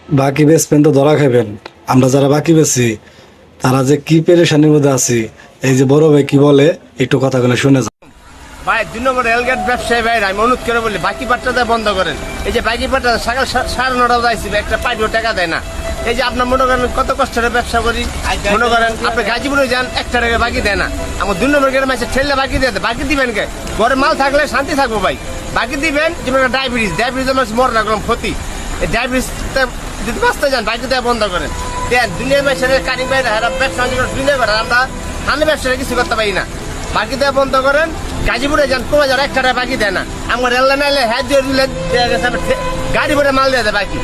বাকি বেচবেন তো ধরা খাইবেন। আমরা যারা বাকি বেচি তারা যে কি পেরেশানির মধ্যে আছি, এই যে বড় ভাই কি বলে একটু কথাগুলো শুনে যান। ভাই 2 নম্বর রেলগেট ব্যবসায়ী ভাইরা আমি অনুরোধ করে বলি বাকি পাট্টাটা বন্ধ করেন। এই যে বাকি পাট্টা সকাল 9:30 যাইছি, একটা পাইও টাকা দেয় না। এই যে আপনার মনে করেন কত কষ্টের ব্যবসা করি, মনে করেন আপনি গাজীপুরে যান 1 টাকা বাকি দেয় না। আমার 2 নম্বর গেটে মাসে ঠেললে বাকি দিয়ে বাকি দিবেন কে? ঘরে মাল থাকলে শান্তি থাকবো ভাই, বাকি দিবেন। যেমন ডায়াবেটিস আমার মর না করলাম ক্ষতি, এই ডায়াবেটিস যদি বাঁচতে যান বাকি দেওয়া বন্ধ করেন। দেন দুনিয়ার ব্যবসা কারিং ভাই ব্যবসা দুনিয়া করে আমরা হানি ব্যবসায় কিছু করতে পারি না। বাকি দেওয়া বন্ধ করেন। গাজীপুরে যান কমে যান 1 টাকা বাকি দেয় না। আমার রেল নাইলে হ্যাঁ দিয়ে দিলে গাড়ি ভরে মাল দিয়ে দেয় বাকি,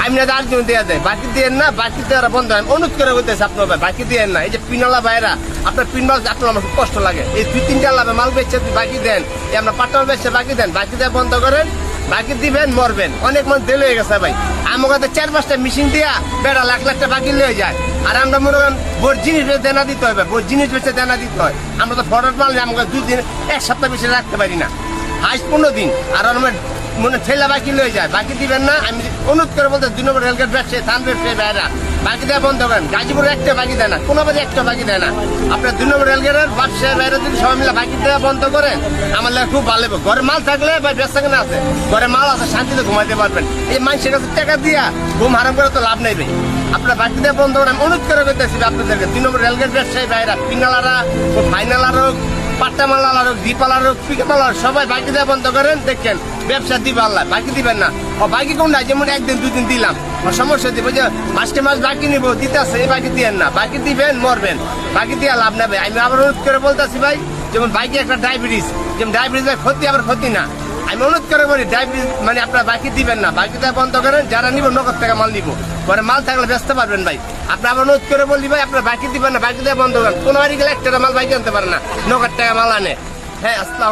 আমি না 8 জন দিয়ে দেয় বাকি দিয়ে না। বাকি দেওয়া বন্ধ হয়, অনুরোধ করে বলতেছে আপনার ভাই বাকি দিয়ে না। এই যে পিনওয়ালা ভাইরা আপনার পিন মাল আপনার আমার খুব কষ্ট লাগে। এই 2-3টা লাভে মাল বেচছে বাকি দেন, এই আমরা পাট্টাল বেচছে বাকি দেন। বাকি দেওয়া বন্ধ করেন, বাকি দিবেন মরবেন। অনেক মানুষ দেল হয়ে গেছে ভাই, আমার কাছে 4-5টা মেশিন দিয়া বেড়া লাখ লাখ টাকা বাকি লয়ে যায়। আর আমরা মনে করেন বোর জিনিস বেচে দেনা দিতে হবে, বোর জিনিস বেচে দেনা দিতে হয়। আমরা তো ফরওয়ার্ড মাল আমাকে 2 দিন 1 সপ্তাহ বেশি রাখতে পারি না, আজ 15 দিন। আর আমার মনে ঠেলা বাকি লয়ে যায়, বাকি দিবেন না। আমি অনুরোধ করে বলতে 2 নম্বর রেলগেট ব্যবসায়ী থান ব্যবসায়ী ভাইরা বাকি দেওয়া বন্ধ করেন। গাজীপুরে 1টা বাকি দেয় না, কোনো বাজে 1টা বাকি দেয় না। আপনার 2 নম্বর রেলগেটের ব্যবসায়ী ভাইরা যদি সবাই মিলে বাকি দেওয়া বন্ধ করেন আমার লাগে খুব ভালো হবে। ঘরে মাল থাকলে ভাই ব্যবসা কেন আছে, ঘরে মাল আছে শান্তিতে ঘুমাইতে পারবেন। এই মানুষের কাছে টাকা দিয়া ঘুম হারাম করে তো লাভ নেই ভাই। আপনার বাকি দেওয়া বন্ধ করেন, অনুরোধ করে করতেছি আপনাদেরকে। 2 নম্বর রেলগেট ব্যবসায়ী ভাইরা পিনালারা ফাইনালারা হোক, পাট্টা মালার হোক, দীপালার হোক, পিকামালার সবাই বাকি দেওয়া বন্ধ করেন। দেখেন ব্যবসা দিবে আল্লাহ, বাকি দিবেন না। ও বাকি কোন নাই, যেমন 1 দিন 2 দিন দিলাম সমস্যা দিব যে মাসকে মাস বাকি নিবো দিতে আছে, এই বাকি দিয়েন না। বাকি দিবেন মরবেন, বাকি দিয়ে লাভ নেবে। আমি আবার অনুরোধ করে বলতেছি ভাই, যেমন বাইকে একটা ডায়াবেটিস, যেমন ডায়াবেটিস ক্ষতি আবার ক্ষতি না। আমি অনুরোধ করে বলি ডায়াবেটিস মানে আপনার বাকি দিবেন না, বাকি দেওয়া বন্ধ করেন। যারা নিব নগদ টাকা মাল নিব, পরে মাল থাকলে বেচতে পারবেন ভাই। আপনি আবার অনুরোধ করে বলি ভাই আপনার বাকি দিবেন না, বাকি দেওয়া বন্ধ করেন। কোনো বাড়ি গেলে 1 টাকা মাল বাকি আনতে পারে না, নগদ টাকা মাল আনে। হ্যাঁ, আসসালাম।